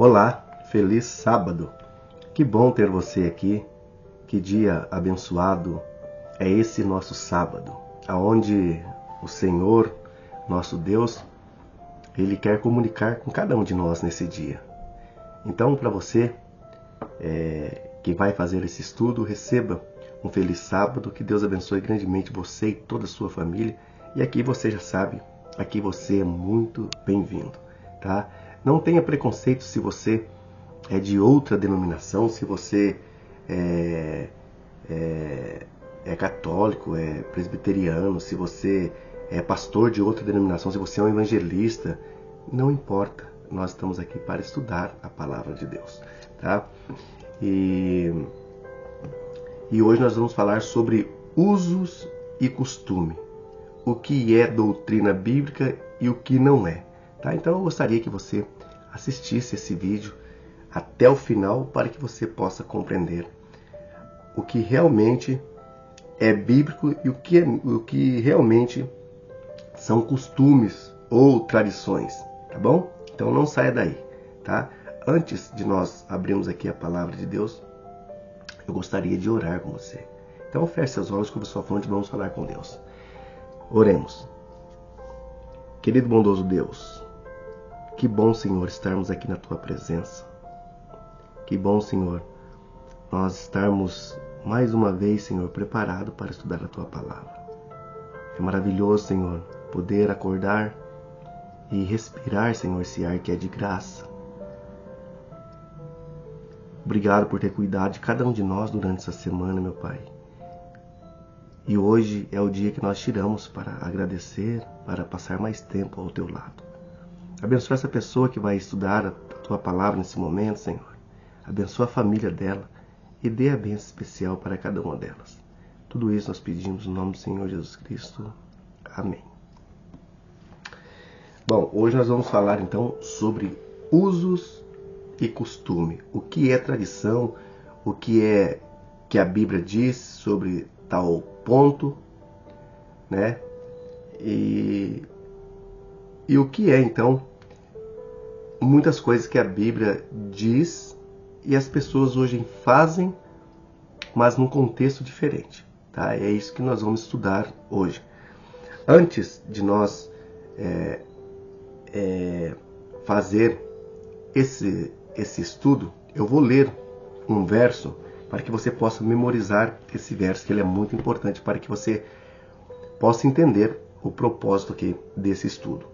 Olá, feliz sábado. Que bom ter você aqui. Que dia abençoado é esse nosso sábado, aonde o Senhor, nosso Deus, Ele quer comunicar com cada um de nós nesse dia. Então, para você que vai fazer esse estudo, receba um feliz sábado, que Deus abençoe grandemente você e toda a sua família. E aqui você já sabe, aqui você é muito bem-vindo, tá? Não tenha preconceito se você é de outra denominação, se você é católico, é presbiteriano, se você é pastor de outra denominação, se você é um evangelista, não importa. Nós estamos aqui para estudar a palavra de Deus, tá? E hoje nós vamos falar sobre usos e costume. O que é doutrina bíblica e o que não é. Tá? Então eu gostaria que você assistisse esse vídeo até o final para que você possa compreender o que realmente é bíblico e o que realmente são costumes ou tradições, tá bom? Então não saia daí, tá? Antes de nós abrirmos aqui a palavra de Deus, eu gostaria de orar com você. Então feche seus olhos, como sua fonte, vamos falar com Deus. Oremos. Querido bondoso Deus, que bom, Senhor, estarmos aqui na Tua presença. Que bom, Senhor, nós estarmos mais uma vez, Senhor, preparados para estudar a Tua palavra. É maravilhoso, Senhor, poder acordar e respirar, Senhor, esse ar que é de graça. Obrigado por ter cuidado de cada um de nós durante essa semana, meu Pai. E hoje é o dia que nós tiramos para agradecer, para passar mais tempo ao Teu lado. Abençoa essa pessoa que vai estudar a Tua palavra nesse momento, Senhor. Abençoa a família dela e dê a bênção especial para cada uma delas. Tudo isso nós pedimos no nome do Senhor Jesus Cristo. Amém. Bom, hoje nós vamos falar então sobre usos e costume. O que é tradição, o que é que a Bíblia diz sobre tal ponto, né? E o que é então muitas coisas que a Bíblia diz e as pessoas hoje fazem, mas num contexto diferente, tá? É isso que nós vamos estudar hoje. Antes de nós fazer esse estudo, eu vou ler um verso para que você possa memorizar esse verso, que ele é muito importante para que você possa entender o propósito aqui desse estudo.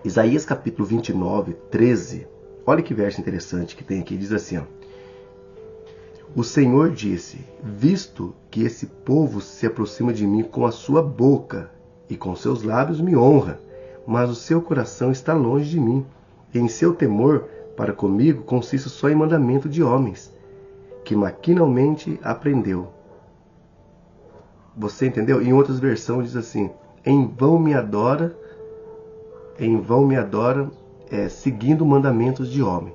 Isaías capítulo 29, 13. Olha que verso interessante que tem aqui. Diz assim, ó: O Senhor disse: visto que esse povo se aproxima de mim com a sua boca e com seus lábios me honra, mas o seu coração está longe de mim, e em seu temor para comigo consiste só em mandamento de homens, que maquinalmente aprendeu. Você entendeu? Em outras versões diz assim: em vão me adora, seguindo mandamentos de homem.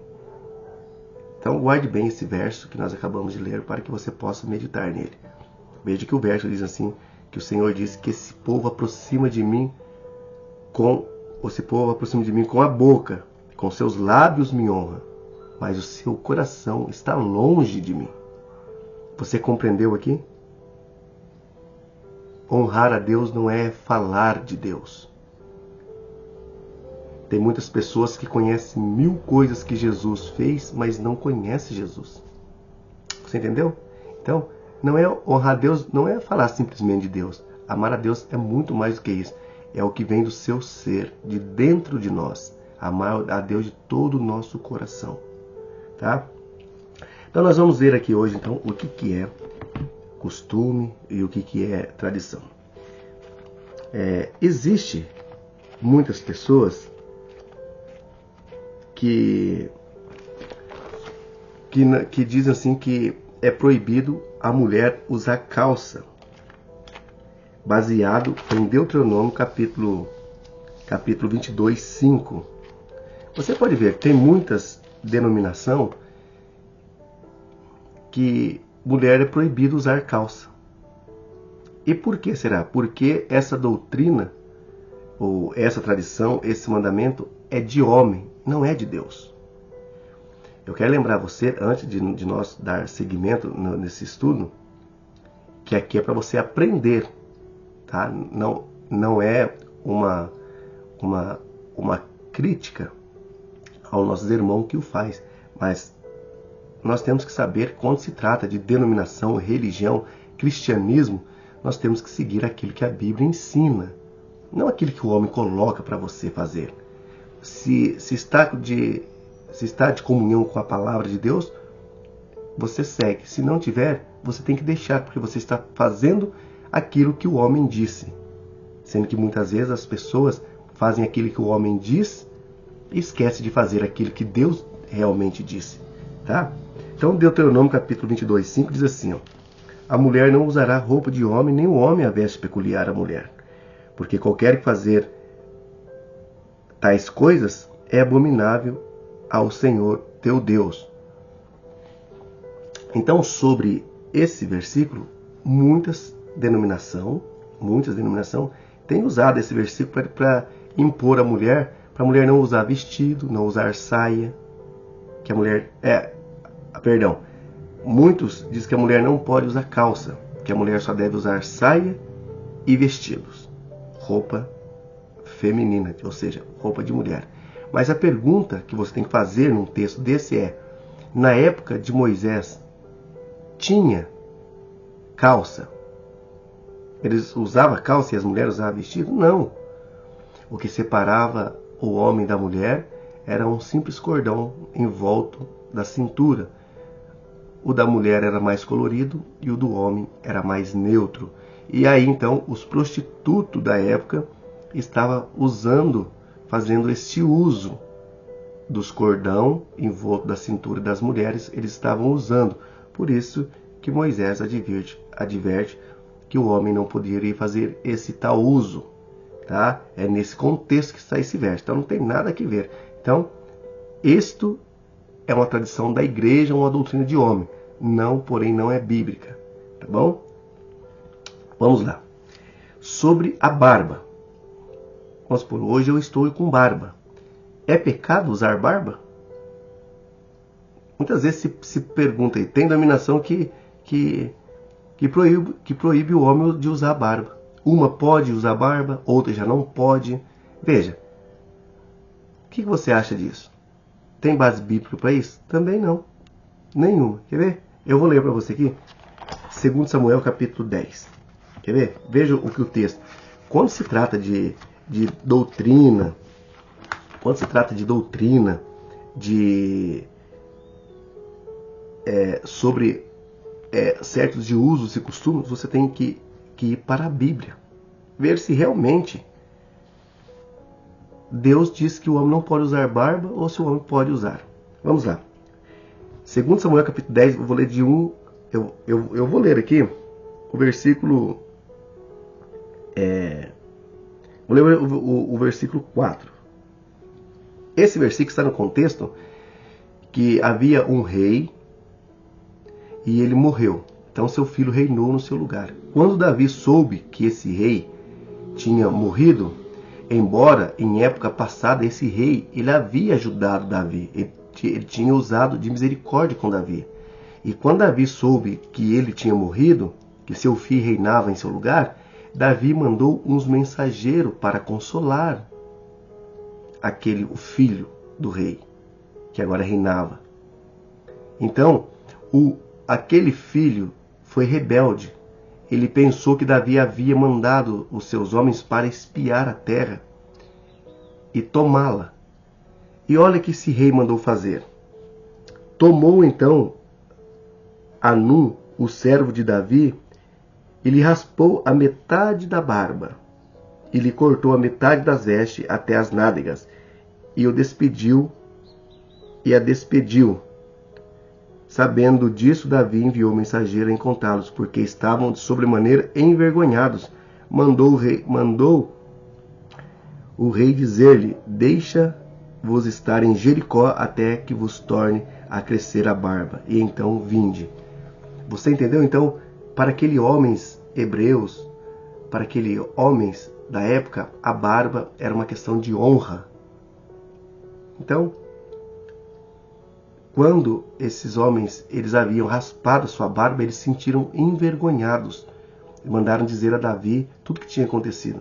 Então guarde bem esse verso que nós acabamos de ler para que você possa meditar nele. Veja que o verso diz assim, que o Senhor diz que esse povo aproxima de mim com a boca, com seus lábios me honra, mas o seu coração está longe de mim. Você compreendeu aqui? Honrar a Deus não é falar de Deus. Tem muitas pessoas que conhecem 1000 coisas que Jesus fez, mas não conhecem Jesus. Você entendeu? Então, não é honrar a Deus, não é falar simplesmente de Deus. Amar a Deus é muito mais do que isso. É o que vem do seu ser, de dentro de nós. Amar a Deus de todo o nosso coração. Tá? Então nós vamos ver aqui hoje então o que é costume e o que é tradição. Existe muitas pessoas que dizem assim que é proibido a mulher usar calça, baseado em Deuteronômio capítulo 22, 5. Você pode ver que tem muitas denominações que mulher é proibido usar calça. E por que será? Porque essa doutrina, ou essa tradição, esse mandamento é de homem, não é de Deus. Eu quero lembrar você, antes de nós dar seguimento nesse estudo, que aqui é para você aprender, tá? Não é uma crítica aos nossos irmãos que o faz, mas nós temos que saber, quando se trata de denominação, religião, cristianismo, nós temos que seguir aquilo que a Bíblia ensina, não aquilo que o homem coloca para você fazer. Se está de comunhão com a palavra de Deus, você segue. Se não tiver, você tem que deixar, porque você está fazendo aquilo que o homem disse. Sendo que muitas vezes as pessoas fazem aquilo que o homem diz e esquecem de fazer aquilo que Deus realmente disse. Tá? Então, Deuteronômio capítulo 22, 5 diz assim: a mulher não usará roupa de homem, nem o homem a veste peculiar à mulher. Porque qualquer que fazer tais coisas é abominável ao Senhor teu Deus. Então, sobre esse versículo, muitas denominações têm usado esse versículo para impor à mulher, para a mulher não usar vestido, não usar saia, que a mulher muitos dizem que a mulher não pode usar calça, que a mulher só deve usar saia e vestidos, roupa feminina, ou seja, roupa de mulher. Mas a pergunta que você tem que fazer num texto desse é: na época de Moisés, tinha calça? Eles usavam calça e as mulheres usavam vestido? Não. O que separava o homem da mulher era um simples cordão em volta da cintura. O da mulher era mais colorido e o do homem era mais neutro. E aí então os prostitutos da época estavam fazendo este uso dos cordão em volta da cintura das mulheres, eles estavam usando. Por isso que Moisés adverte que o homem não poderia fazer esse tal uso. Tá? É nesse contexto que está esse verso. Então não tem nada a ver. Então, isto é uma tradição da igreja, uma doutrina de homem. Porém não é bíblica. Tá bom? Vamos lá. Sobre a barba. Vamos supor, hoje eu estou com barba. É pecado usar barba? Muitas vezes se pergunta aí, tem denominação que proíbe o homem de usar barba. Uma pode usar barba, outra já não pode. Veja, o que você acha disso? Tem base bíblica para isso? Também não. Nenhuma. Quer ver? Eu vou ler para você aqui. 2 Samuel capítulo 10. Quer ver? Veja o que o texto. Quando se trata de doutrina, sobre certos de usos e costumes, você tem que ir para a Bíblia. Ver se realmente Deus diz que o homem não pode usar barba ou se o homem pode usar. Vamos lá. 2 Samuel capítulo 10, eu vou ler de 1. Eu vou ler aqui o versículo. Vou ler o versículo 4. Esse versículo está no contexto que havia um rei e ele morreu. Então seu filho reinou no seu lugar. Quando Davi soube que esse rei tinha morrido, embora em época passada esse rei ele havia ajudado Davi, ele tinha usado de misericórdia com Davi. E quando Davi soube que ele tinha morrido, que seu filho reinava em seu lugar, Davi mandou uns mensageiros para consolar o filho do rei, que agora reinava. Então, aquele filho foi rebelde. Ele pensou que Davi havia mandado os seus homens para espiar a terra e tomá-la. E olha o que esse rei mandou fazer. Tomou então Hanum, o servo de Davi, e lhe raspou a metade da barba, e lhe cortou a metade das vestes até as nádegas, e a despediu. Sabendo disso, Davi enviou mensageiro a encontrá-los, porque estavam de sobremaneira envergonhados. Mandou o rei dizer-lhe: deixa-vos estar em Jericó até que vos torne a crescer a barba, e então vinde. Você entendeu? Então, para aqueles homens hebreus, para aqueles homens da época, a barba era uma questão de honra. Então, quando esses homens eles haviam raspado sua barba, eles se sentiram envergonhados. Mandaram dizer a Davi tudo o que tinha acontecido.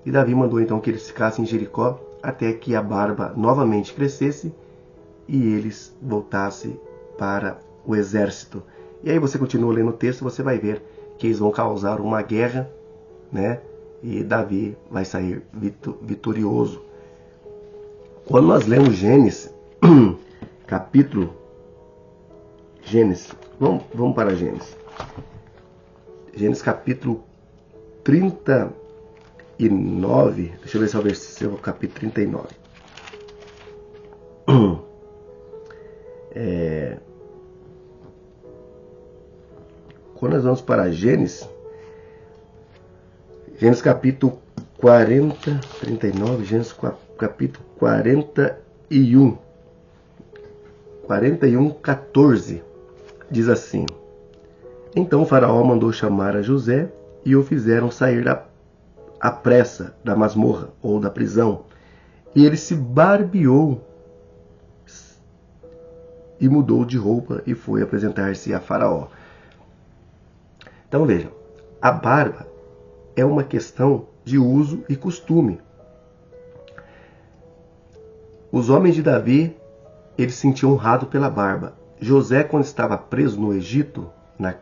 E Davi mandou então que eles ficassem em Jericó até que a barba novamente crescesse e eles voltassem para o exército. E aí você continua lendo o texto, você vai ver que eles vão causar uma guerra, né? E Davi vai sair vitorioso. Quando nós lemos Gênesis, vamos para Gênesis. Gênesis capítulo 39, deixa eu ver se é o versículo, capítulo 39. Quando nós vamos para Gênesis capítulo 40, 39, Gênesis capítulo 41, 14, diz assim: Então o faraó mandou chamar a José e o fizeram sair à pressa da masmorra ou da prisão. E ele se barbeou e mudou de roupa e foi apresentar-se a Faraó. Então vejam, a barba é uma questão de uso e costume. Os homens de Davi, eles se sentiam honrados pela barba. José, quando estava preso no Egito, na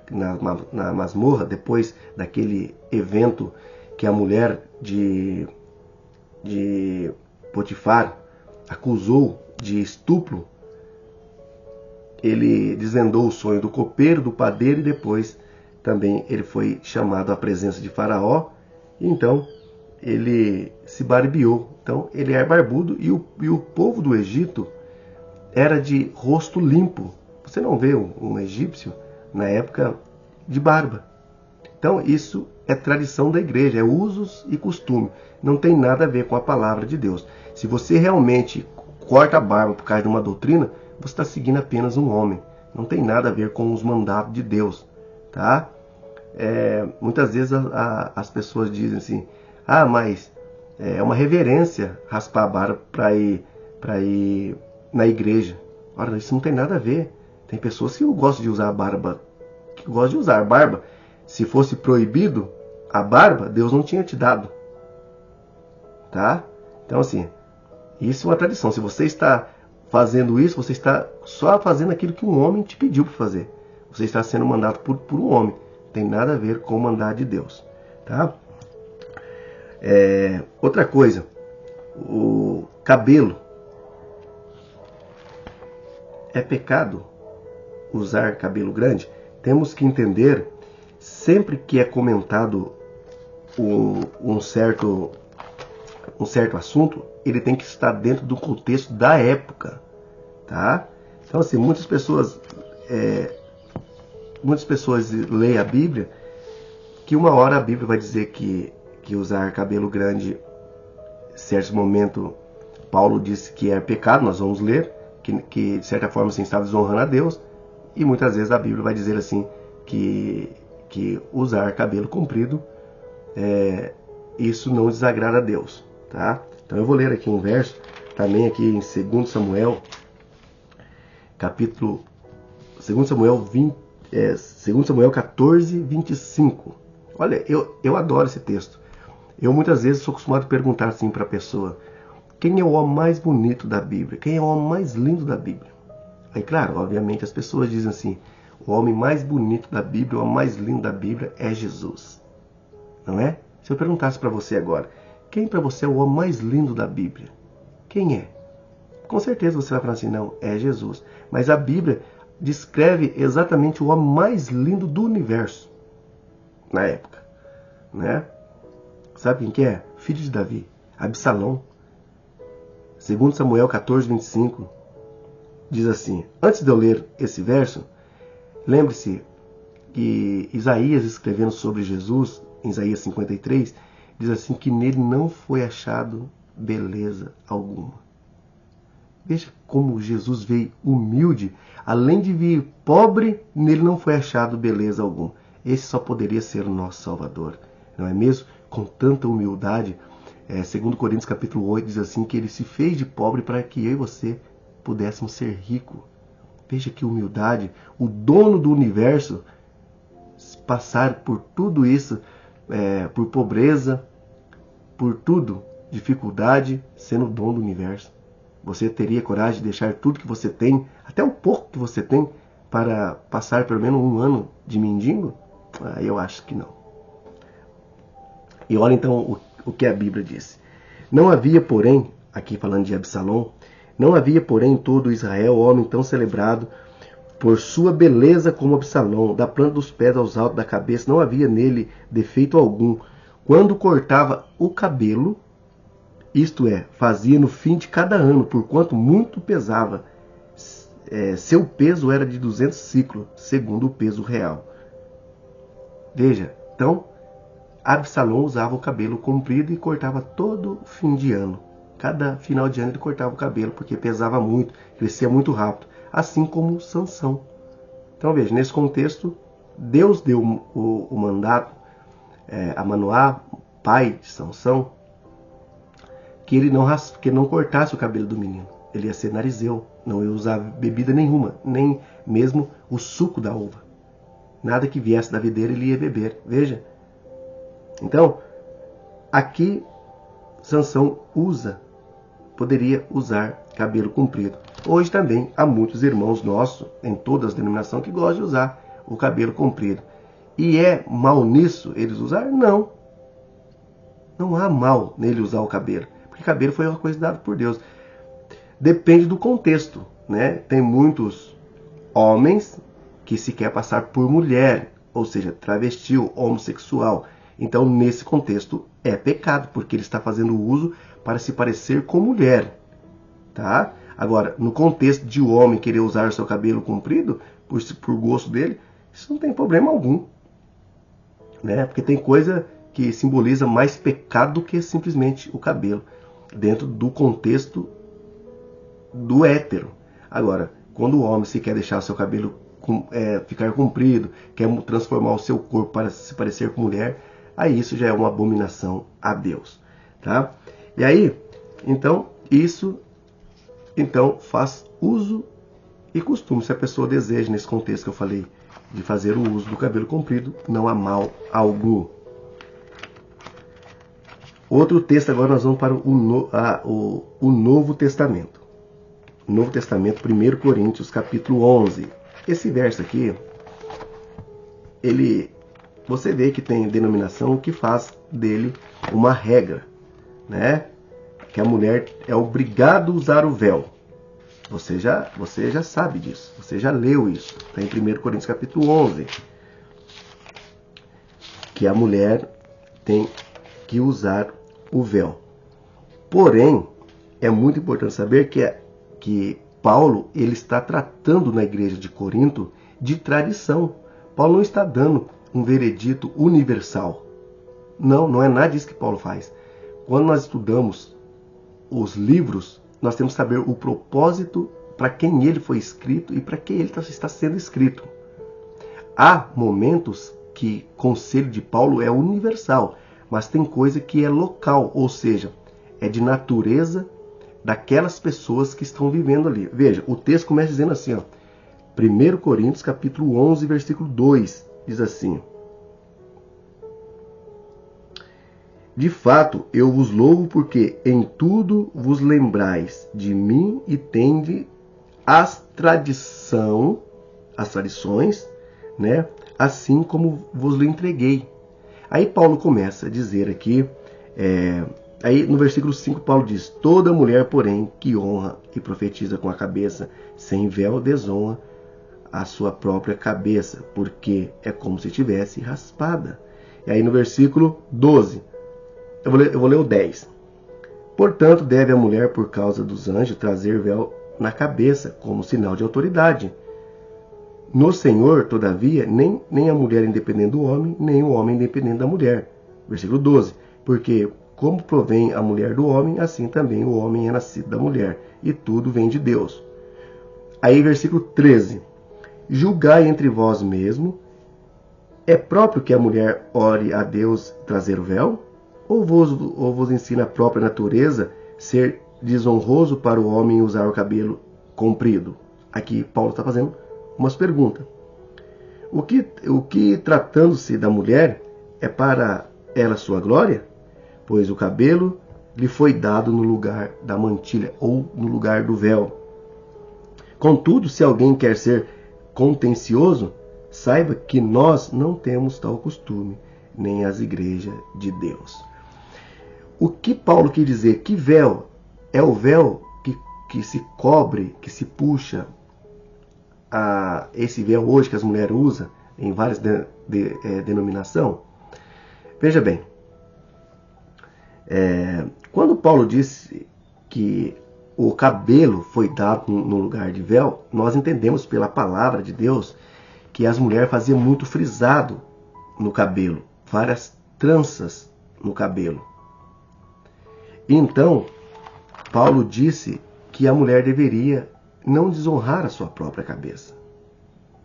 masmorra, depois daquele evento que a mulher de Potifar acusou de estupro, ele desvendou o sonho do copeiro, do padeiro, e depois também ele foi chamado à presença de Faraó. E então ele se barbeou. Então ele é barbudo e o povo do Egito era de rosto limpo. Você não vê um egípcio na época de barba. Então isso é tradição da igreja, é usos e costume. Não tem nada a ver com a palavra de Deus. Se você realmente corta a barba por causa de uma doutrina, você está seguindo apenas um homem. Não tem nada a ver com os mandatos de Deus. Tá? Muitas vezes as pessoas dizem assim: mas é uma reverência raspar a barba para ir na igreja. Ora, isso não tem nada a ver. Tem pessoas que gostam de usar a barba, que gostam de usar a barba. Se fosse proibido a barba, Deus não tinha te dado. Tá? Então assim, isso é uma tradição. Se você está fazendo isso, você está só fazendo aquilo que um homem te pediu para fazer. Você está sendo mandado por um homem. Não tem nada a ver com o mandado de Deus. Tá? Outra coisa, o cabelo. É pecado usar cabelo grande? Temos que entender, sempre que é comentado um certo assunto, ele tem que estar dentro do contexto da época, tá? Então assim, muitas pessoas leem a Bíblia, que uma hora a Bíblia vai dizer que usar cabelo grande, em certo momento, Paulo disse que é pecado, nós vamos ler, que de certa forma assim, está desonrando a Deus, e muitas vezes a Bíblia vai dizer assim, que usar cabelo comprido, isso não desagrada a Deus, tá? Então eu vou ler aqui um verso, também aqui em 2 Samuel, capítulo 2 Samuel 14, 25. Olha, eu adoro esse texto. Eu muitas vezes sou acostumado a perguntar assim para a pessoa: quem é o homem mais bonito da Bíblia? Quem é o homem mais lindo da Bíblia? Aí, claro, obviamente as pessoas dizem assim: o homem mais bonito da Bíblia, o homem mais lindo da Bíblia é Jesus. Não é? Se eu perguntasse para você agora, quem para você é o homem mais lindo da Bíblia? Quem é? Com certeza você vai falar assim: não, é Jesus. Mas a Bíblia descreve exatamente o homem mais lindo do universo na época, né? Sabe quem que é? Filho de Davi, Absalão. 2 Samuel 14, 25 diz assim: antes de eu ler esse verso, lembre-se que Isaías, escrevendo sobre Jesus, em Isaías 53, diz assim que nele não foi achado beleza alguma. Veja como Jesus veio humilde, além de vir pobre, nele não foi achado beleza alguma. Esse só poderia ser o nosso Salvador, não é mesmo? Com tanta humildade, 2 Coríntios capítulo 8 diz assim que ele se fez de pobre para que eu e você pudéssemos ser ricos. Veja que humildade, o dono do universo, passar por tudo isso, por pobreza, por tudo, dificuldade, sendo o dono do universo. Você teria coragem de deixar tudo que você tem, até o pouco que você tem, para passar pelo menos um ano de mendigo? Eu acho que não. E olha então o que a Bíblia diz. Não havia, porém, aqui falando de Absalom, não havia, porém, em todo Israel homem tão celebrado por sua beleza como Absalom, da planta dos pés aos altos da cabeça, não havia nele defeito algum. Quando cortava o cabelo, isto é, fazia no fim de cada ano, porquanto muito pesava. Seu peso era de 200 ciclos, segundo o peso real. Veja, então, Absalom usava o cabelo comprido e cortava todo fim de ano. Cada final de ano ele cortava o cabelo, porque pesava muito, crescia muito rápido. Assim como Sansão. Então veja, nesse contexto, Deus deu o mandato a Manoá, pai de Sansão, que ele não cortasse o cabelo do menino. Ele ia ser narizeu, não ia usar bebida nenhuma, nem mesmo o suco da uva. Nada que viesse da videira ele ia beber. Veja. Então, aqui Sansão poderia usar cabelo comprido. Hoje também há muitos irmãos nossos, em todas as denominações, que gostam de usar o cabelo comprido. E é mal nisso eles usar? Não. Não há mal nele usar o cabelo. Porque cabelo foi uma coisa dada por Deus. Depende do contexto, né? Tem muitos homens que se quer passar por mulher, ou seja, travesti, homossexual. Então, nesse contexto, é pecado, porque ele está fazendo uso para se parecer com mulher. Tá? Agora, no contexto de o homem querer usar o seu cabelo comprido, por gosto dele, isso não tem problema algum. Né? Porque tem coisa que simboliza mais pecado do que simplesmente o cabelo, dentro do contexto do hétero. Agora, quando o homem se quer deixar o seu cabelo ficar comprido, quer transformar o seu corpo para se parecer com mulher, aí isso já é uma abominação a Deus. Tá? E aí, então, isso faz uso e costume. Se a pessoa deseja, nesse contexto que eu falei, de fazer o uso do cabelo comprido, não há mal algum. Outro texto, agora nós vamos para o Novo Testamento. Novo Testamento, 1 Coríntios, capítulo 11. Esse verso aqui, você vê que tem denominação que faz dele uma regra, né? Que a mulher é obrigada a usar o véu. Você já sabe disso, você já leu isso. Está em 1 Coríntios capítulo 11. Que a mulher tem que usar o véu. Porém, é muito importante saber que Paulo ele está tratando na igreja de Corinto de tradição. Paulo não está dando um veredito universal. Não é nada disso que Paulo faz. Quando nós estudamos os livros, nós temos que saber o propósito para quem ele foi escrito e para quem ele está sendo escrito. Há momentos que o conselho de Paulo é universal, mas tem coisa que é local, ou seja, é de natureza daquelas pessoas que estão vivendo ali. Veja, o texto começa dizendo assim, 1 Coríntios capítulo 11, versículo 2, diz assim: De fato, eu vos louvo porque em tudo vos lembrais de mim e tende as tradições, né? Assim como vos lhe entreguei. Aí Paulo começa a dizer aqui, aí no versículo 5 Paulo diz: Toda mulher, porém, que honra e profetiza com a cabeça sem véu, desonra a sua própria cabeça, porque é como se tivesse raspada. E aí no versículo 12, eu vou ler o 10. Portanto, deve a mulher, por causa dos anjos, trazer véu na cabeça, como sinal de autoridade. No Senhor, todavia, nem a mulher independente do homem, nem o homem independente da mulher. Versículo 12. Porque, como provém a mulher do homem, assim também o homem é nascido da mulher, e tudo vem de Deus. Aí, versículo 13. Julgai entre vós mesmo, é próprio que a mulher ore a Deus trazer o véu? Ou vos ensina a própria natureza ser desonroso para o homem usar o cabelo comprido? aqui Paulo está fazendo umas perguntas. O que tratando-se da mulher, é para ela sua glória? Pois o cabelo lhe foi dado no lugar da mantilha, ou no lugar do véu. Contudo, se alguém quer ser contencioso, saiba que nós não temos tal costume, nem as igrejas de Deus. O que Paulo quer dizer? Que véu? É o véu que se cobre, que se puxa, esse véu hoje que as mulheres usam em várias denominações? Veja bem, quando Paulo disse que o cabelo foi dado no lugar de véu, nós entendemos pela palavra de Deus que as mulheres faziam muito frisado no cabelo, várias tranças no cabelo. Então, Paulo disse que a mulher deveria não desonrar a sua própria cabeça,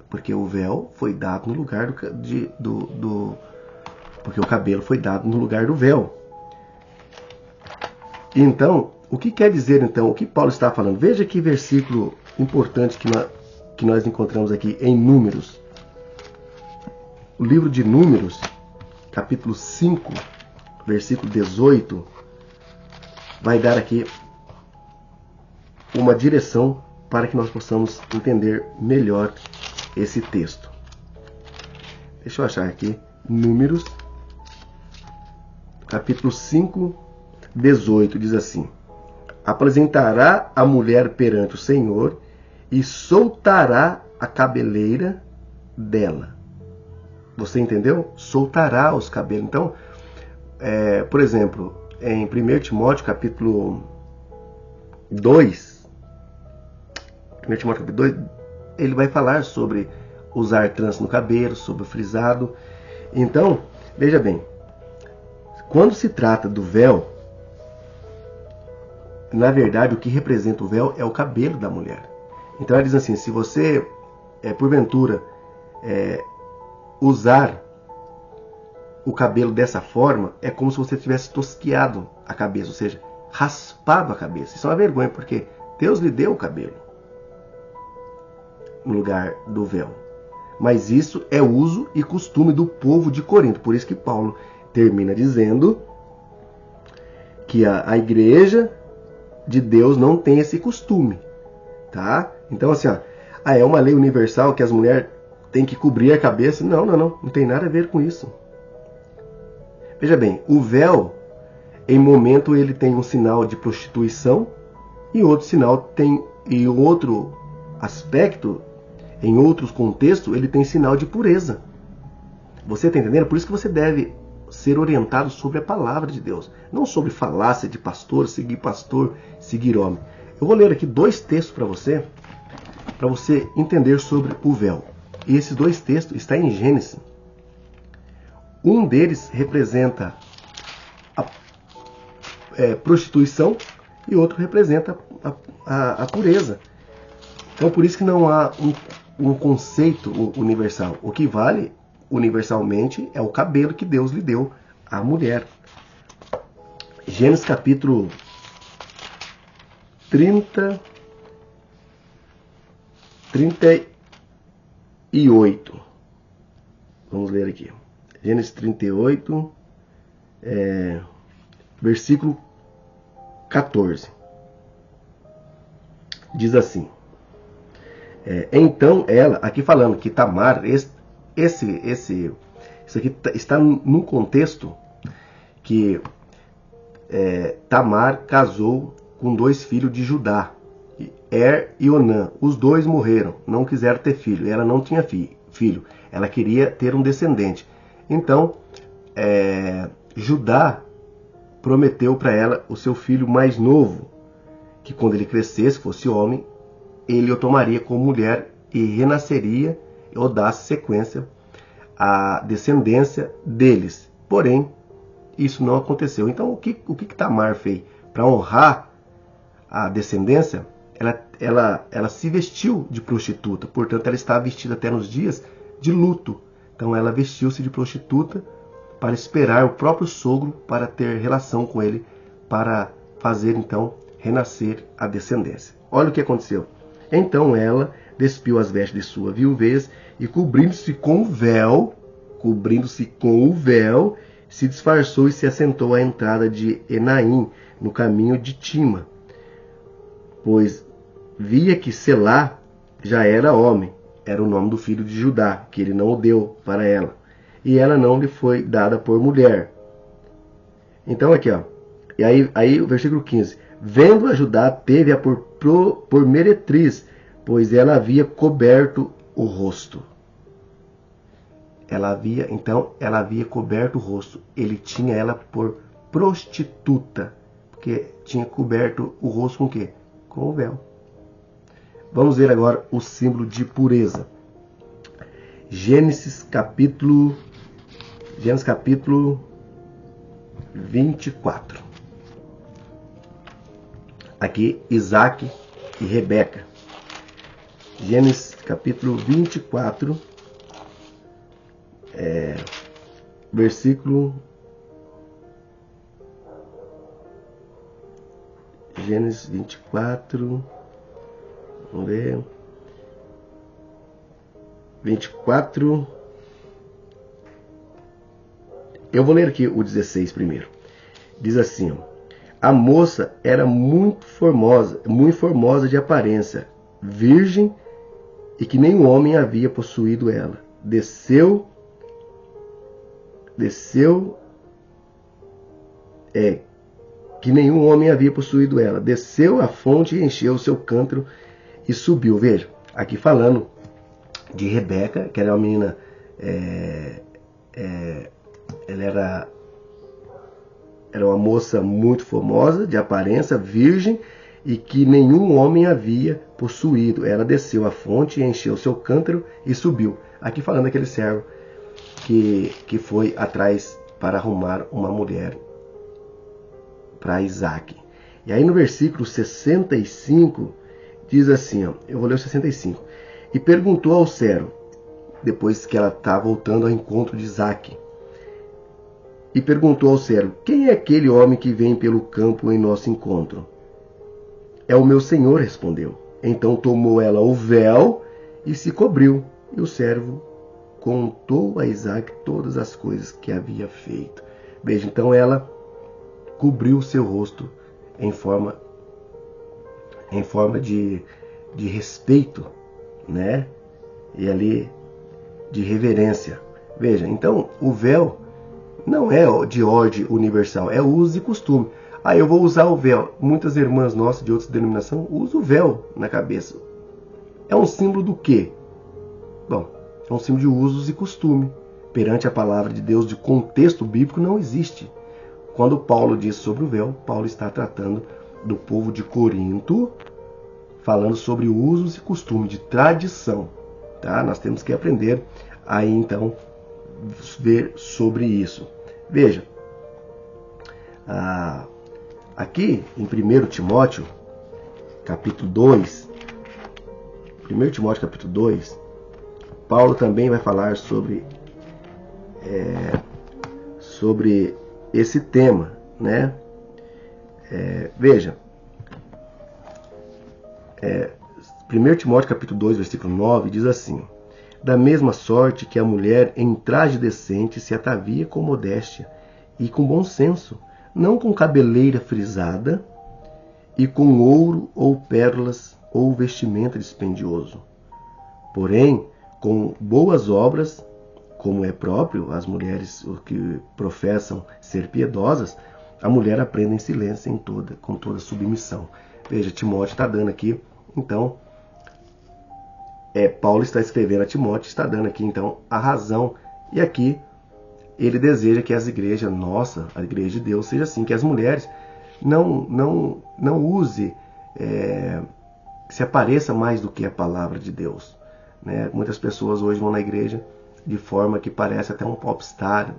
porque o véu foi dado no lugar porque o cabelo foi dado no lugar do véu. Então, o que quer dizer então? O que Paulo está falando? Veja que versículo importante que nós encontramos aqui em Números. O livro de Números, capítulo 5, versículo 18, vai dar aqui uma direção para que nós possamos entender melhor esse texto. Deixa eu achar aqui. Números, capítulo 5, 18, diz assim: apresentará a mulher perante o Senhor e soltará a cabeleira dela. Você entendeu? Soltará os cabelos. Então, por exemplo, em 1 Timóteo capítulo 2, 1 Timóteo capítulo 2, ele vai falar sobre usar trança no cabelo, sobre o frisado. Então, veja bem, quando se trata do véu, na verdade, o que representa o véu é o cabelo da mulher. Então ela diz assim, se você, porventura, usar o cabelo dessa forma, é como se você tivesse tosquiado a cabeça, ou seja, raspado a cabeça. Isso é uma vergonha, porque Deus lhe deu o cabelo no lugar do véu. Mas isso é uso e costume do povo de Corinto. Por isso que Paulo termina dizendo que a igreja de Deus não tem esse costume, tá? Então assim, é uma lei universal que as mulheres têm que cobrir a cabeça. Não tem nada a ver com isso. Veja bem, o véu, em momento ele tem um sinal de prostituição e outro sinal e outro aspecto, em outros contextos, ele tem sinal de pureza. Você está entendendo? Por isso que você deve ser orientado sobre a palavra de Deus, não sobre falácia de pastor, seguir homem. Eu vou ler aqui 2 textos para você entender sobre o véu. E esses 2 textos estão em Gênesis. Um deles representa a prostituição e outro representa a pureza. Então por isso que não há um conceito universal. O que vale universalmente é o cabelo que Deus lhe deu à mulher. Gênesis capítulo 38. Vamos ler aqui. Gênesis 38, versículo 14. Diz assim: então ela, aqui falando que Tamar, isso aqui está no contexto que Tamar casou com 2 filhos de Judá, e Onã. Os 2 morreram, não quiseram ter filho. Ela não tinha filho, ela queria ter um descendente. Então, Judá prometeu para ela o seu filho mais novo, que quando ele crescesse, fosse homem, ele o tomaria como mulher e renasceria ou dasse sequência à descendência deles. Porém, isso não aconteceu. Então, o que Tamar fez? Para honrar a descendência, ela se vestiu de prostituta. Portanto, ela estava vestida até nos dias de luto. Então, ela vestiu-se de prostituta para esperar o próprio sogro para ter relação com ele, para fazer, então, renascer a descendência. Olha o que aconteceu. Então ela despiu as vestes de sua viuvez e cobrindo-se com o véu, se disfarçou e se assentou à entrada de Enaim, no caminho de Tima, pois via que Selá já era homem, era o nome do filho de Judá, que ele não o deu para ela, e ela não lhe foi dada por mulher. Então aqui, ó, e aí o versículo 15, vendo-a Judá, teve-a por meretriz, pois ela havia coberto o rosto. Ela havia coberto o rosto. Ele tinha ela por prostituta, porque tinha coberto o rosto com o quê? Com o véu. Vamos ver agora o símbolo de pureza. Gênesis capítulo 24. Aqui Isaac e Rebeca. Gênesis capítulo 24, versículo... Gênesis 24, vamos ver, 24, eu vou ler aqui o 16 primeiro. Diz assim, a moça era muito formosa de aparência, virgem, e que nenhum homem havia possuído ela. Desceu, que nenhum homem havia possuído ela. Desceu à fonte e encheu o seu cântaro e subiu. Veja, aqui falando de Rebeca, que era uma menina, ela era uma moça muito formosa, de aparência, virgem, e que nenhum homem havia possuído. Ela desceu à fonte e encheu o seu cântaro e subiu. Aqui falando daquele servo que foi atrás para arrumar uma mulher para Isaac. E aí no versículo 65 diz assim, ó, eu vou ler o 65. E perguntou ao servo, depois que ela está voltando ao encontro de Isaac, e perguntou ao servo, quem é aquele homem que vem pelo campo em nosso encontro? É o meu senhor, respondeu. Então tomou ela o véu e se cobriu. E o servo contou a Isaac todas as coisas que havia feito. Veja, então ela cobriu o seu rosto em forma de respeito, né? E ali de reverência. Veja, então o véu não é de ordem universal, é uso e costume. Eu vou usar o véu. Muitas irmãs nossas de outras denominações usam o véu na cabeça. É um símbolo do quê? Bom, é um símbolo de usos e costume. Perante a palavra de Deus, de contexto bíblico, não existe. Quando Paulo diz sobre o véu, Paulo está tratando do povo de Corinto, falando sobre usos e costumes, de tradição. Tá? Nós temos que aprender aí então ver sobre isso. Veja, aqui em 1 Timóteo capítulo 2, 1 Timóteo capítulo 2, Paulo também vai falar sobre esse tema, né? Veja, 1 Timóteo capítulo 2, versículo 9, diz assim, da mesma sorte que a mulher em traje decente se atavia com modéstia e com bom senso, não com cabeleira frisada e com ouro ou pérolas ou vestimenta dispendioso, porém com boas obras, como é próprio as mulheres que professam ser piedosas, a mulher aprende em silêncio com toda submissão. Veja, Timóteo está dando aqui, então, Paulo está escrevendo a Timóteo, está dando aqui, então, a razão. E aqui, ele deseja que as igrejas, a igreja de Deus, seja assim, que as mulheres não use, se apareça mais do que a palavra de Deus. Né? Muitas pessoas hoje vão na igreja de forma que parece até um popstar,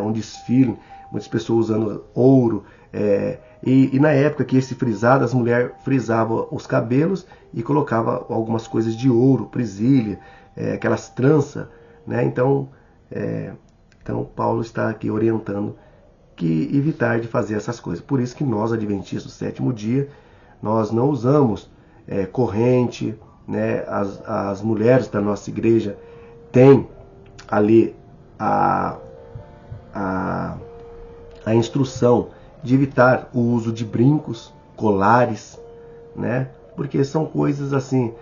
um desfile, muitas pessoas usando ouro, e na época que esse frisado, as mulheres frisavam os cabelos e colocavam algumas coisas de ouro, presilha, aquelas tranças, né? Então Paulo está aqui orientando que evitar de fazer essas coisas. Por isso que nós, adventistas do sétimo dia, nós não usamos corrente, né, as mulheres da nossa igreja têm ali a instrução de evitar o uso de brincos, colares, né? Porque são coisas assim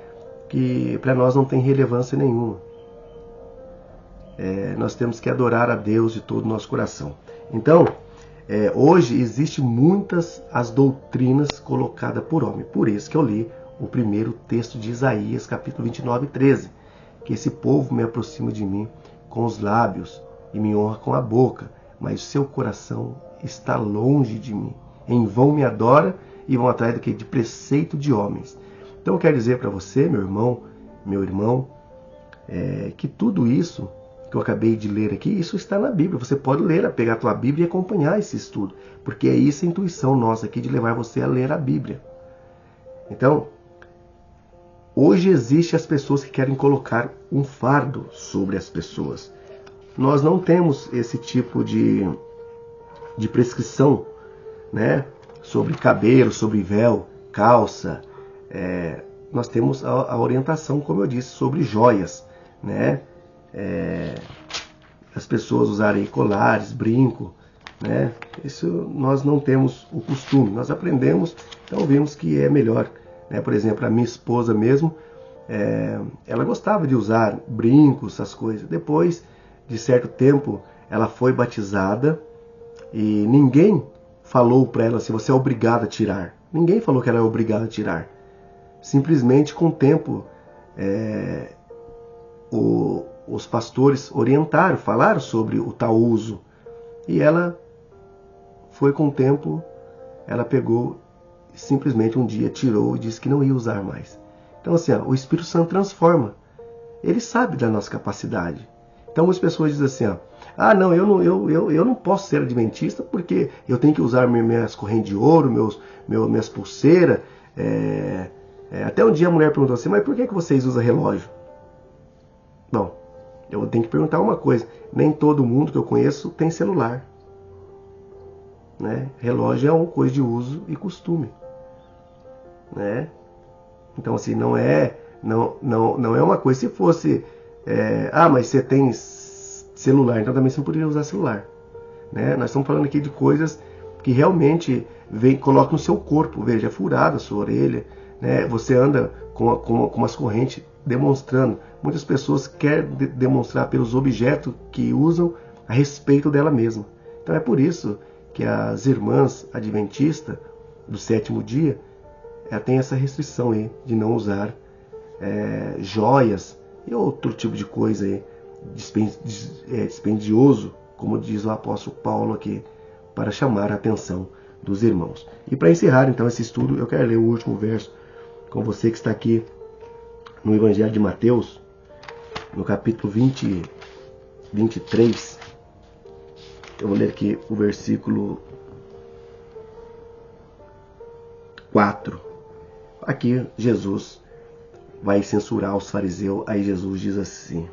que para nós não tem relevância nenhuma. Nós temos que adorar a Deus de todo o nosso coração. Então, hoje existe muitas as doutrinas colocadas por homem. Por isso que eu li o primeiro texto de Isaías, capítulo 29, 13. Que esse povo me aproxima de mim com os lábios e me honra com a boca, mas seu coração está longe de mim. Em vão me adora e vão atrás de preceito de homens. Então eu quero dizer para você, meu irmão, que tudo isso que eu acabei de ler aqui, isso está na Bíblia. Você pode ler, pegar a tua Bíblia e acompanhar esse estudo, porque é isso a intuição nossa aqui de levar você a ler a Bíblia. Então, hoje existe as pessoas que querem colocar um fardo sobre as pessoas. Nós não temos esse tipo de prescrição, né? Sobre cabelo, sobre véu, calça. Nós temos a orientação, como eu disse, sobre joias, né? As pessoas usarem colares, brinco, né? Isso nós não temos o costume. Nós aprendemos, então vimos que é melhor, né? Por exemplo, a minha esposa mesmo, ela gostava de usar brincos, essas coisas. Depois de certo tempo, ela foi batizada e ninguém falou para ela assim, você é obrigada a tirar. Ninguém falou que ela é obrigada a tirar. Simplesmente com o tempo, os pastores orientaram, falaram sobre o tal uso. E ela foi com o tempo, ela pegou, simplesmente um dia tirou e disse que não ia usar mais. Então assim, o Espírito Santo transforma. Ele sabe da nossa capacidade. Então as pessoas dizem assim, não, eu não posso ser adventista porque eu tenho que usar minhas correntes de ouro, minhas pulseiras. Até um dia a mulher perguntou assim, mas por que vocês usam relógio? Bom, eu tenho que perguntar uma coisa, nem todo mundo que eu conheço tem celular. Né? Relógio é uma coisa de uso e costume. Né? Então assim, não é uma coisa, se fosse... mas você tem celular, então também você não poderia usar celular. Né? Nós estamos falando aqui de coisas que realmente colocam no seu corpo. Veja, é furada a sua orelha, né? Você anda com umas correntes demonstrando. Muitas pessoas querem demonstrar pelos objetos que usam a respeito dela mesma. Então é por isso que as irmãs adventistas do sétimo dia têm essa restrição aí de não usar joias e outro tipo de coisa aí, dispendioso, como diz o apóstolo Paulo aqui, para chamar a atenção dos irmãos. E para encerrar então esse estudo, eu quero ler o último verso com você que está aqui no Evangelho de Mateus, no capítulo 23. Eu vou ler aqui o versículo 4. Aqui Jesus vai censurar os fariseus. Aí Jesus diz assim.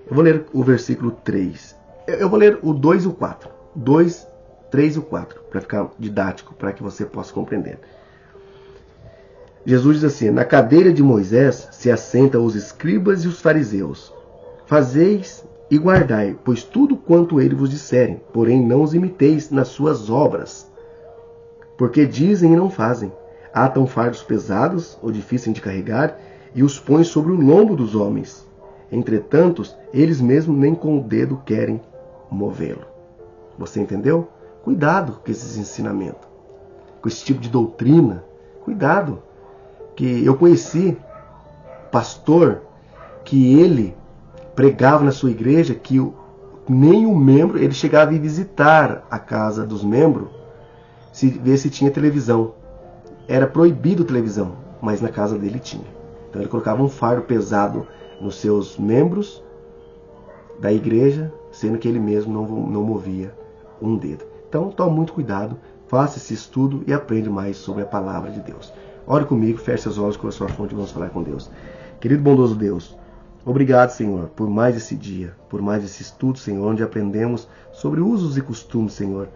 Eu vou ler o versículo 3. Eu vou ler o 2 e o 4. 2, 3 e o 4. Para ficar didático, para que você possa compreender. Jesus diz assim. Na cadeira de Moisés se assentam os escribas e os fariseus. Fazeis e guardai, pois tudo quanto ele vos disserem. Porém não os imiteis nas suas obras. Porque dizem e não fazem. Atam fardos pesados ou difíceis de carregar e os põem sobre o lombo dos homens. Entretanto, eles mesmos nem com o dedo querem movê-lo. Você entendeu? Cuidado com esses ensinamentos, com esse tipo de doutrina. Cuidado. Que eu conheci pastor que ele pregava na sua igreja que nenhum membro, ele chegava a ir visitar a casa dos membros, ver se tinha televisão. Era proibido televisão, mas na casa dele tinha. Então ele colocava um fardo pesado nos seus membros da igreja, sendo que ele mesmo não movia um dedo. Então tome muito cuidado, faça esse estudo e aprenda mais sobre a palavra de Deus. Ore comigo, feche seus olhos com a sua fonte e vamos falar com Deus. Querido bondoso Deus, obrigado, Senhor, por mais esse dia, por mais esse estudo, Senhor, onde aprendemos sobre usos e costumes, Senhor.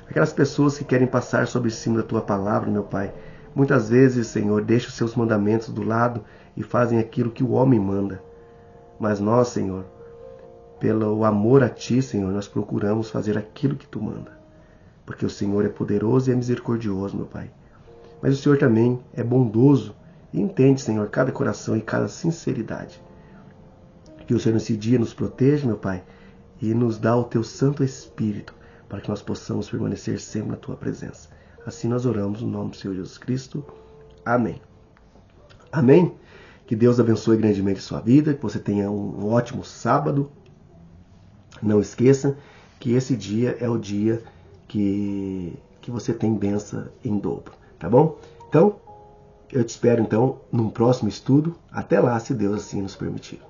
Aquelas pessoas que querem passar sobre cima da Tua palavra, meu Pai, muitas vezes, Senhor, deixam os Seus mandamentos do lado e fazem aquilo que o homem manda. Mas nós, Senhor, pelo amor a Ti, Senhor, nós procuramos fazer aquilo que Tu manda. Porque o Senhor é poderoso e é misericordioso, meu Pai. Mas o Senhor também é bondoso e entende, Senhor, cada coração e cada sinceridade. Que o Senhor nesse dia nos proteja, meu Pai, e nos dá o Teu Santo Espírito, para que nós possamos permanecer sempre na Tua presença. Assim nós oramos no nome do Senhor Jesus Cristo. Amém. Amém? Que Deus abençoe grandemente a sua vida, que você tenha um ótimo sábado. Não esqueça que esse dia é o dia que você tem bênção em dobro, tá bom? Então, eu te espero então num próximo estudo. Até lá, se Deus assim nos permitir.